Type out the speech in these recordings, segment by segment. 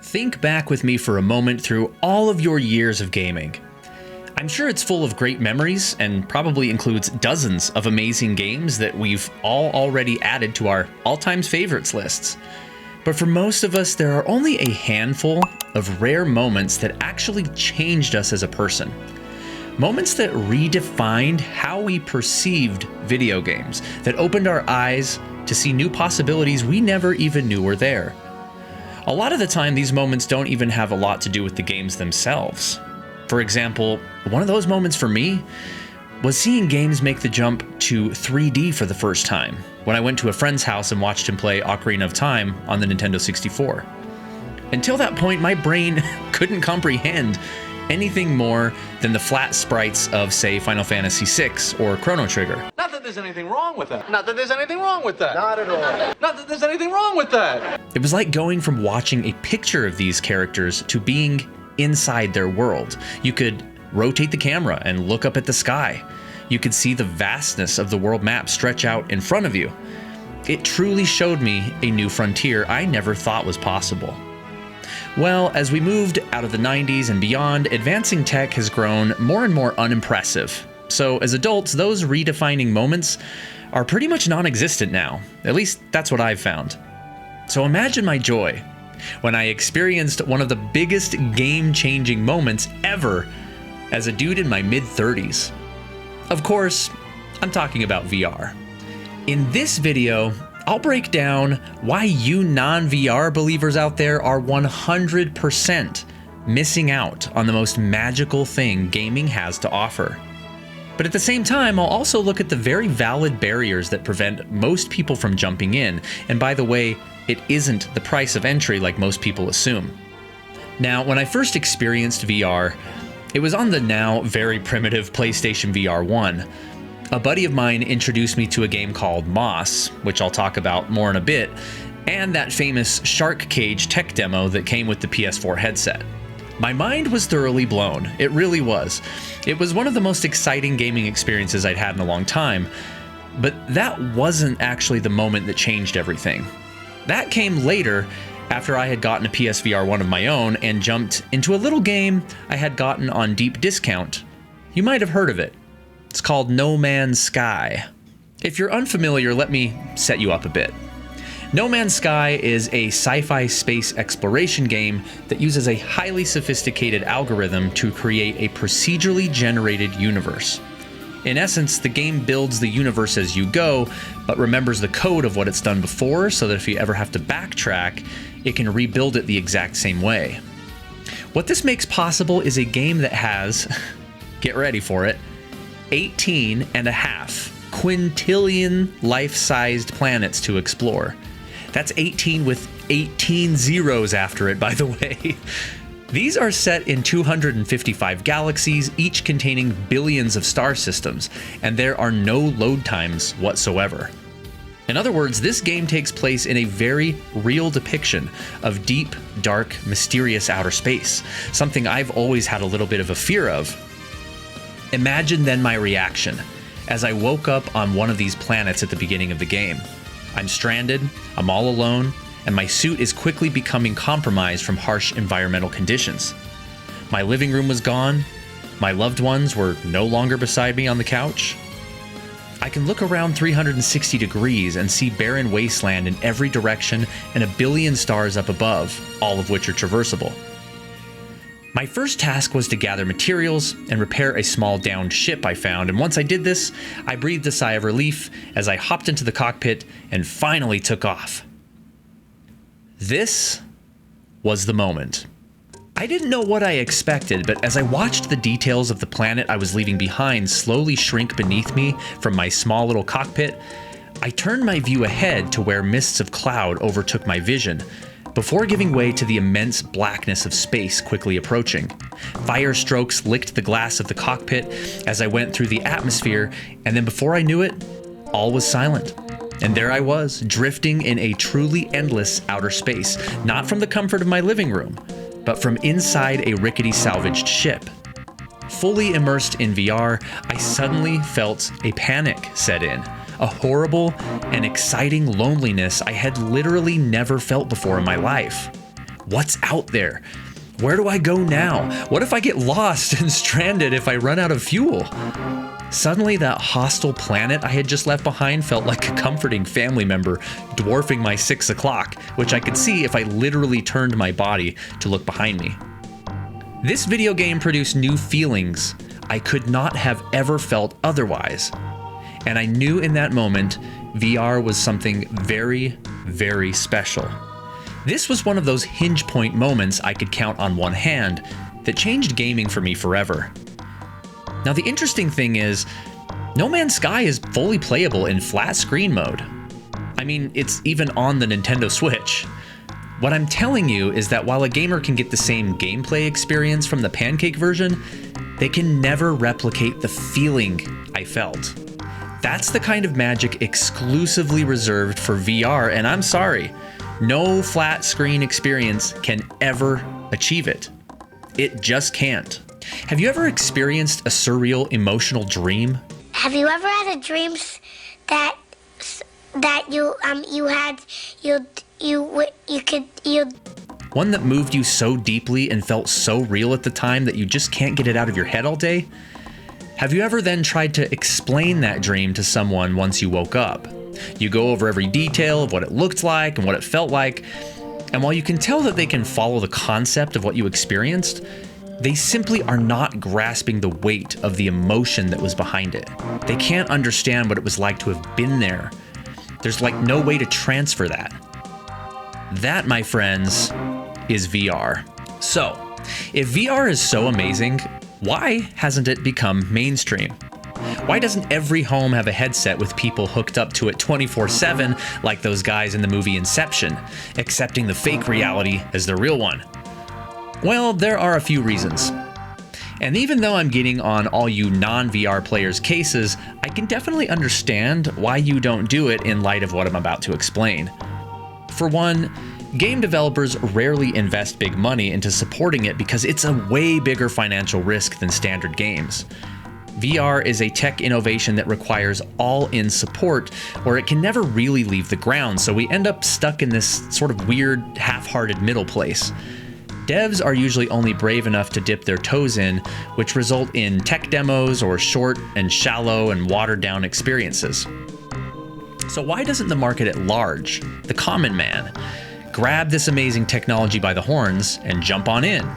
Think back with me for a moment through all of your years of gaming. I'm sure it's full of great memories and probably includes dozens of amazing games that we've all already added to our all-time favorites lists. But for most of us, there are only a handful of rare moments that actually changed us as a person. Moments that redefined how we perceived video games, that opened our eyes to see new possibilities we never even knew were there. A lot of the time, these moments don't even have a lot to do with the games themselves. For example, one of those moments for me was seeing games make the jump to 3D for the first time when I went to a friend's house and watched him play Ocarina of Time on the Nintendo 64. Until that point, my brain couldn't comprehend anything more than the flat sprites of, say, Final Fantasy VI or Chrono Trigger. Not that there's anything wrong with that. Not that there's anything wrong with that. Not at all. Not that there's anything wrong with that. It was like going from watching a picture of these characters to being inside their world. You could rotate the camera and look up at the sky. You could see the vastness of the world map stretch out in front of you. It truly showed me a new frontier I never thought was possible. Well, as we moved out of the 90s and beyond, advancing tech has grown more and more unimpressive. So as adults, those redefining moments are pretty much non-existent now. At least that's what I've found. So imagine my joy when I experienced one of the biggest game-changing moments ever as a dude in my mid-30s. Of course, I'm talking about VR. In this video, I'll break down why you non-VR believers out there are 100% missing out on the most magical thing gaming has to offer. But at the same time, I'll also look at the very valid barriers that prevent most people from jumping in. And by the way, it isn't the price of entry like most people assume. Now, when I first experienced VR, it was on the now very primitive PlayStation VR 1. A buddy of mine introduced me to a game called Moss, which I'll talk about more in a bit, and that famous shark cage tech demo that came with the PS4 headset. My mind was thoroughly blown. It really was. It was one of the most exciting gaming experiences I'd had in a long time, but that wasn't actually the moment that changed everything. That came later, after I had gotten a PSVR 1 of my own and jumped into a little game I had gotten on deep discount. You might have heard of it. It's called No Man's Sky. If you're unfamiliar, let me set you up a bit. No Man's Sky is a sci-fi space exploration game that uses a highly sophisticated algorithm to create a procedurally generated universe. In essence, the game builds the universe as you go, but remembers the code of what it's done before, so that if you ever have to backtrack, it can rebuild it the exact same way. What this makes possible is a game that has, get ready for it, 18 and a half quintillion life-sized planets to explore. That's 18 with 18 zeros after it, by the way. These are set in 255 galaxies, each containing billions of star systems, and there are no load times whatsoever. In other words, this game takes place in a very real depiction of deep, dark, mysterious outer space, something I've always had a little bit of a fear of. Imagine then my reaction as I woke up on one of these planets at the beginning of the game. I'm stranded, I'm all alone, and my suit is quickly becoming compromised from harsh environmental conditions. My living room was gone, my loved ones were no longer beside me on the couch. I can look around 360 degrees and see barren wasteland in every direction and a billion stars up above, all of which are traversable. My first task was to gather materials and repair a small downed ship I found, and once I did this, I breathed a sigh of relief as I hopped into the cockpit and finally took off. This was the moment. I didn't know what I expected, but as I watched the details of the planet I was leaving behind slowly shrink beneath me from my small little cockpit, I turned my view ahead to where mists of cloud overtook my vision, before giving way to the immense blackness of space quickly approaching. Fire strokes licked the glass of the cockpit as I went through the atmosphere, and then before I knew it, all was silent. And there I was, drifting in a truly endless outer space, not from the comfort of my living room, but from inside a rickety salvaged ship. Fully immersed in VR, I suddenly felt a panic set in. A horrible and exciting loneliness I had literally never felt before in my life. What's out there? Where do I go now? What if I get lost and stranded if I run out of fuel? Suddenly, that hostile planet I had just left behind felt like a comforting family member, dwarfing my 6 o'clock, which I could see if I literally turned my body to look behind me. This video game produced new feelings I could not have ever felt otherwise. And I knew in that moment, VR was something very, very special. This was one of those hinge point moments I could count on one hand that changed gaming for me forever. Now, the interesting thing is, No Man's Sky is fully playable in flat screen mode. I mean, it's even on the Nintendo Switch. What I'm telling you is that while a gamer can get the same gameplay experience from the pancake version, they can never replicate the feeling I felt. That's the kind of magic exclusively reserved for VR, and I'm sorry, no flat screen experience can ever achieve it. It just can't. Have you ever experienced a surreal emotional dream? Have you ever had a dream that One that moved you so deeply and felt so real at the time that you just can't get it out of your head all day? Have you ever then tried to explain that dream to someone once you woke up? You go over every detail of what it looked like and what it felt like, and while you can tell that they can follow the concept of what you experienced, they simply are not grasping the weight of the emotion that was behind it. They can't understand what it was like to have been there. There's like no way to transfer that. That, my friends, is VR. So, if VR is so amazing, why hasn't it become mainstream? Why doesn't every home have a headset with people hooked up to it 24/7 like those guys in the movie Inception, accepting the fake reality as the real one? Well, there are a few reasons. And even though I'm getting on all you non-VR players' cases, I can definitely understand why you don't do it in light of what I'm about to explain. For one, game developers rarely invest big money into supporting it because it's a way bigger financial risk than standard games. VR is a tech innovation that requires all-in support, or it can never really leave the ground, so we end up stuck in this sort of weird, half-hearted middle place. Devs are usually only brave enough to dip their toes in, which result in tech demos or short and shallow and watered-down experiences. So why doesn't the market at large, the common man, grab this amazing technology by the horns and jump on in?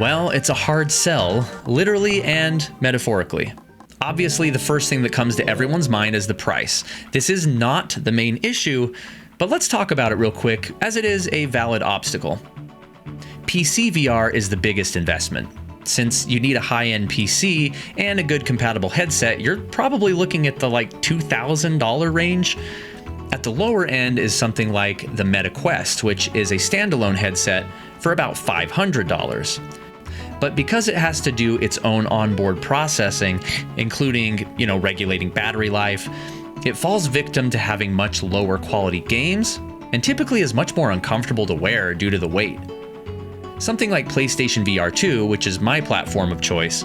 Well, it's a hard sell, literally and metaphorically. Obviously, the first thing that comes to everyone's mind is the price. This is not the main issue, but let's talk about it real quick, as it is a valid obstacle. PC VR is the biggest investment. Since you need a high-end PC and a good compatible headset, you're probably looking at the $2,000 range. At the lower end is something like the Meta Quest, which is a standalone headset for about $500. But because it has to do its own onboard processing, including, regulating battery life, it falls victim to having much lower quality games and typically is much more uncomfortable to wear due to the weight. Something like PlayStation VR 2, which is my platform of choice,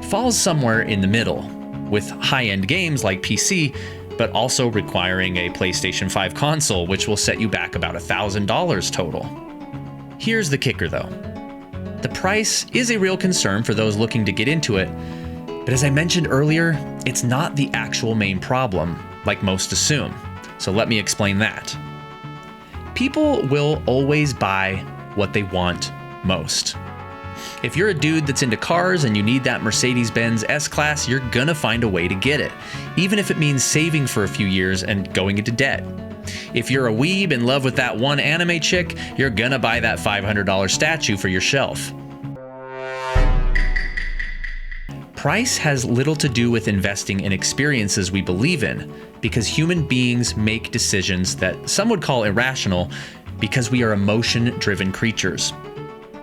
falls somewhere in the middle, with high-end games like PC, but also requiring a PlayStation 5 console, which will set you back about $1,000 total. Here's the kicker though. The price is a real concern for those looking to get into it, but as I mentioned earlier, it's not the actual main problem, like most assume. So let me explain that. People will always buy what they want most. If you're a dude that's into cars and you need that Mercedes-Benz S-Class, you're gonna find a way to get it, even if it means saving for a few years and going into debt. If you're a weeb in love with that one anime chick, you're gonna buy that $500 statue for your shelf. Price has little to do with investing in experiences we believe in, because human beings make decisions that some would call irrational because we are emotion-driven creatures.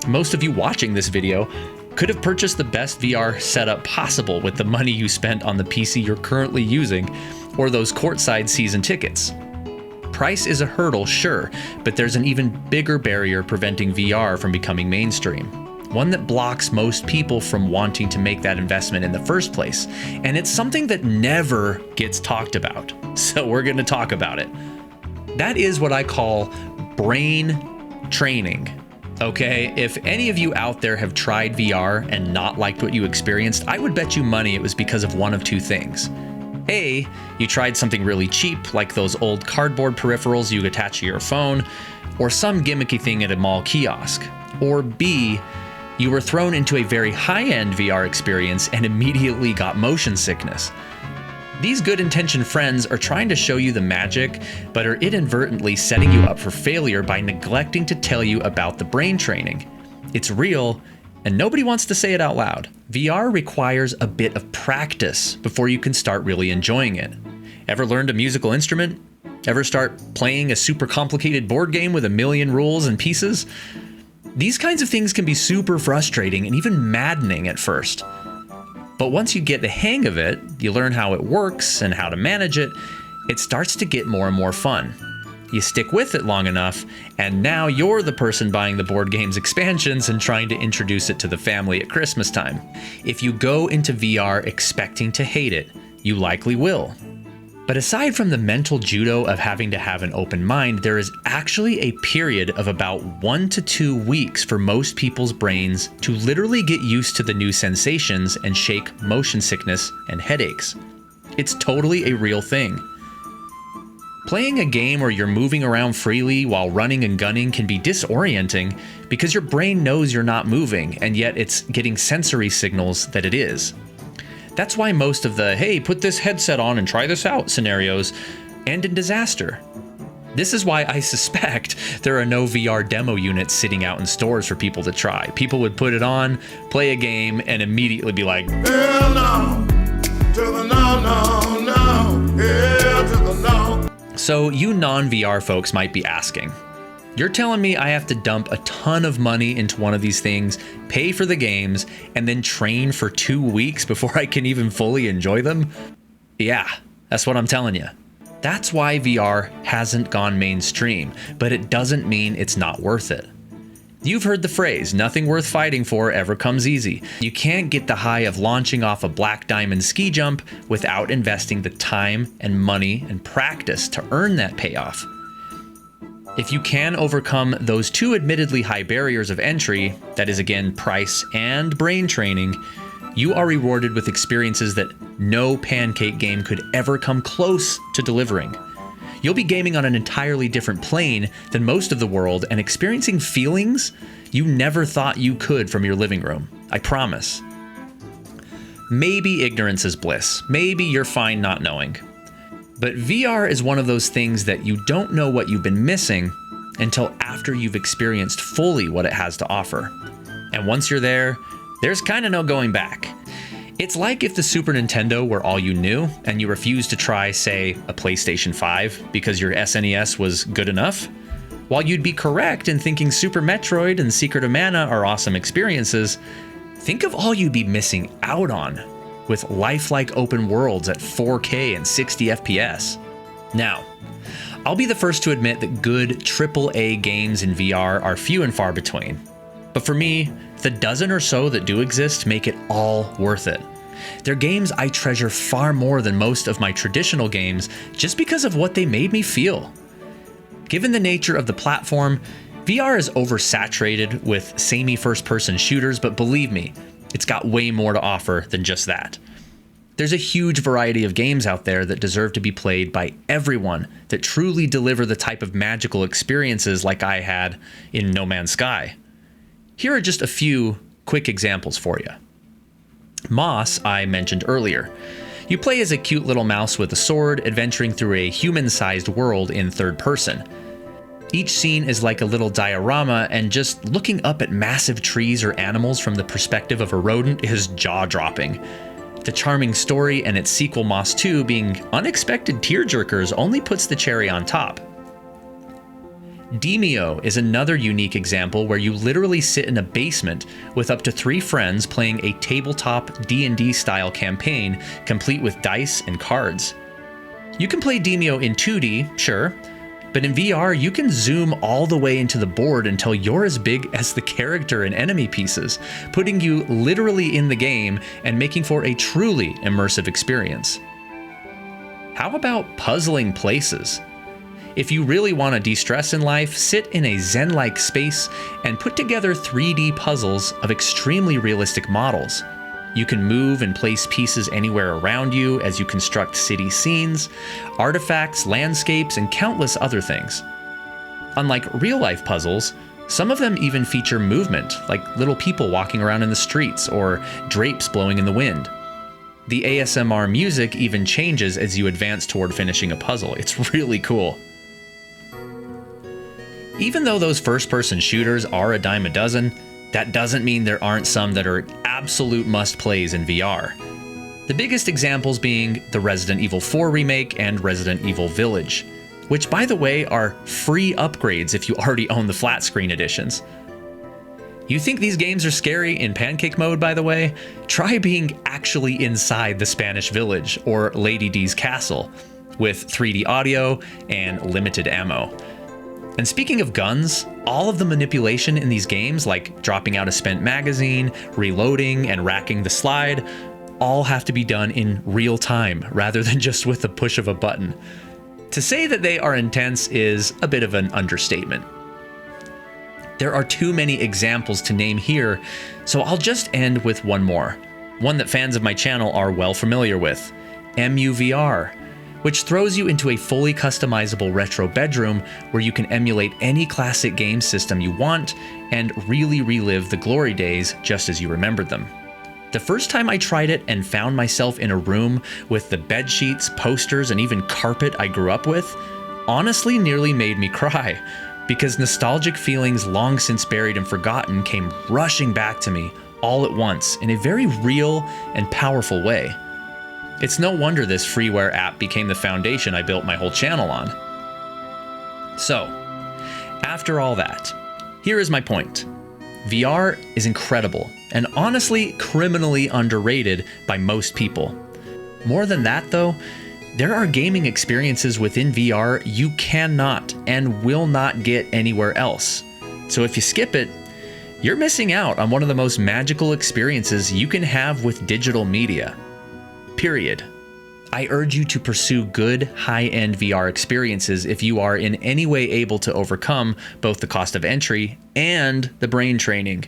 Most of you watching this video could have purchased the best VR setup possible with the money you spent on the PC you're currently using, or those courtside season tickets. Price is a hurdle, sure, but there's an even bigger barrier preventing VR from becoming mainstream. One that blocks most people from wanting to make that investment in the first place. And it's something that never gets talked about. So we're going to talk about it. That is what I call brain training. Okay, if any of you out there have tried VR and not liked what you experienced, I would bet you money it was because of one of two things. A, you tried something really cheap, like those old cardboard peripherals you attach to your phone, or some gimmicky thing at a mall kiosk. Or B, you were thrown into a very high-end VR experience and immediately got motion sickness. These good-intentioned friends are trying to show you the magic, but are inadvertently setting you up for failure by neglecting to tell you about the brain training. It's real, and nobody wants to say it out loud. VR requires a bit of practice before you can start really enjoying it. Ever learned a musical instrument? Ever start playing a super complicated board game with a million rules and pieces? These kinds of things can be super frustrating and even maddening at first. But once you get the hang of it, you learn how it works and how to manage it, it starts to get more and more fun. You stick with it long enough, and now you're the person buying the board game's expansions and trying to introduce it to the family at Christmas time. If you go into VR expecting to hate it, you likely will. But aside from the mental judo of having to have an open mind, there is actually a period of about 1 to 2 weeks for most people's brains to literally get used to the new sensations and shake motion sickness and headaches. It's totally a real thing. Playing a game where you're moving around freely while running and gunning can be disorienting because your brain knows you're not moving, and yet it's getting sensory signals that it is. That's why most of the, hey, put this headset on and try this out scenarios end in disaster. This is why I suspect there are no VR demo units sitting out in stores for people to try. People would put it on, play a game, and immediately be like, hell no, to the no, no, no, hell to the no. So you non-VR folks might be asking, you're telling me I have to dump a ton of money into one of these things, pay for the games, and then train for 2 weeks before I can even fully enjoy them? Yeah, that's what I'm telling you. That's why VR hasn't gone mainstream, but it doesn't mean it's not worth it. You've heard the phrase, nothing worth fighting for ever comes easy. You can't get the high of launching off a black diamond ski jump without investing the time and money and practice to earn that payoff. If you can overcome those two admittedly high barriers of entry, that is again price and brain training, you are rewarded with experiences that no pancake game could ever come close to delivering. You'll be gaming on an entirely different plane than most of the world and experiencing feelings you never thought you could from your living room. I promise. Maybe ignorance is bliss. Maybe you're fine not knowing. But VR is one of those things that you don't know what you've been missing until after you've experienced fully what it has to offer. And once you're there, there's kind of no going back. It's like if the Super Nintendo were all you knew and you refused to try, say, a PlayStation 5 because your SNES was good enough. While you'd be correct in thinking Super Metroid and Secret of Mana are awesome experiences, think of all you'd be missing out on with lifelike open worlds at 4K and 60 FPS. Now, I'll be the first to admit that good AAA games in VR are few and far between. But for me, the dozen or so that do exist make it all worth it. They're games I treasure far more than most of my traditional games just because of what they made me feel. Given the nature of the platform, VR is oversaturated with samey first-person shooters, but believe me, it's got way more to offer than just that. There's a huge variety of games out there that deserve to be played by everyone that truly deliver the type of magical experiences like I had in No Man's Sky. Here are just a few quick examples for you. Moss, I mentioned earlier. You play as a cute little mouse with a sword, adventuring through a human-sized world in third person. Each scene is like a little diorama, and just looking up at massive trees or animals from the perspective of a rodent is jaw-dropping. The charming story and its sequel Moss 2 being unexpected tearjerkers only puts the cherry on top. Demeo is another unique example where you literally sit in a basement with up to 3 friends playing a tabletop D&D style campaign complete with dice and cards. You can play Demeo in 2D, sure, but in VR you can zoom all the way into the board until you're as big as the character and enemy pieces, putting you literally in the game and making for a truly immersive experience. How about puzzling places? If you really want to de-stress in life, sit in a zen-like space and put together 3D puzzles of extremely realistic models. You can move and place pieces anywhere around you as you construct city scenes, artifacts, landscapes, and countless other things. Unlike real-life puzzles, some of them even feature movement, like little people walking around in the streets or drapes blowing in the wind. The ASMR music even changes as you advance toward finishing a puzzle. It's really cool. Even though those first-person shooters are a dime a dozen, that doesn't mean there aren't some that are absolute must-plays in VR. The biggest examples being the Resident Evil 4 remake and Resident Evil Village, which, by the way, are free upgrades if you already own the flat screen editions. You think these games are scary in pancake mode, by the way? Try being actually inside the Spanish village or Lady D's castle with 3D audio and limited ammo. And speaking of guns, all of the manipulation in these games, like dropping out a spent magazine, reloading, and racking the slide, all have to be done in real time rather than just with the push of a button. To say that they are intense is a bit of an understatement. There are too many examples to name here, so I'll just end with one more. One that fans of my channel are well familiar with, MUVR, which throws you into a fully customizable retro bedroom where you can emulate any classic game system you want and really relive the glory days just as you remembered them. The first time I tried it and found myself in a room with the bed sheets, posters, and even carpet I grew up with, honestly nearly made me cry, because nostalgic feelings long since buried and forgotten came rushing back to me all at once in a very real and powerful way. It's no wonder this freeware app became the foundation I built my whole channel on. So, after all that, here is my point. VR is incredible and honestly criminally underrated by most people. More than that though, there are gaming experiences within VR you cannot and will not get anywhere else. So if you skip it, you're missing out on one of the most magical experiences you can have with digital media. Period. I urge you to pursue good, high-end VR experiences if you are in any way able to overcome both the cost of entry and the brain training.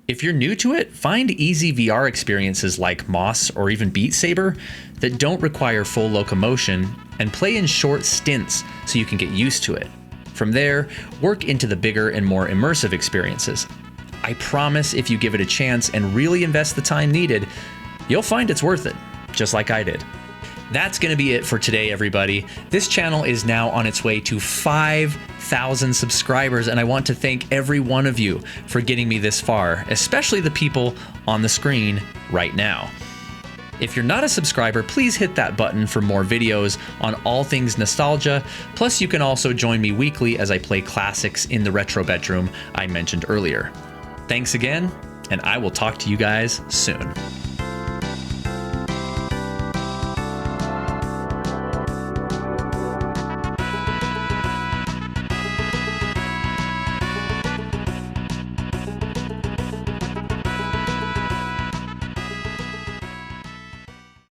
If you're new to it, find easy VR experiences like Moss or even Beat Saber that don't require full locomotion and play in short stints so you can get used to it. From there, work into the bigger and more immersive experiences. I promise if you give it a chance and really invest the time needed, you'll find it's worth it, just like I did. That's going to be it for today, everybody. This channel is now on its way to 5,000 subscribers, and I want to thank every one of you for getting me this far, especially the people on the screen right now. If you're not a subscriber, please hit that button for more videos on all things nostalgia. Plus, you can also join me weekly as I play classics in the retro bedroom I mentioned earlier. Thanks again, and I will talk to you guys soon.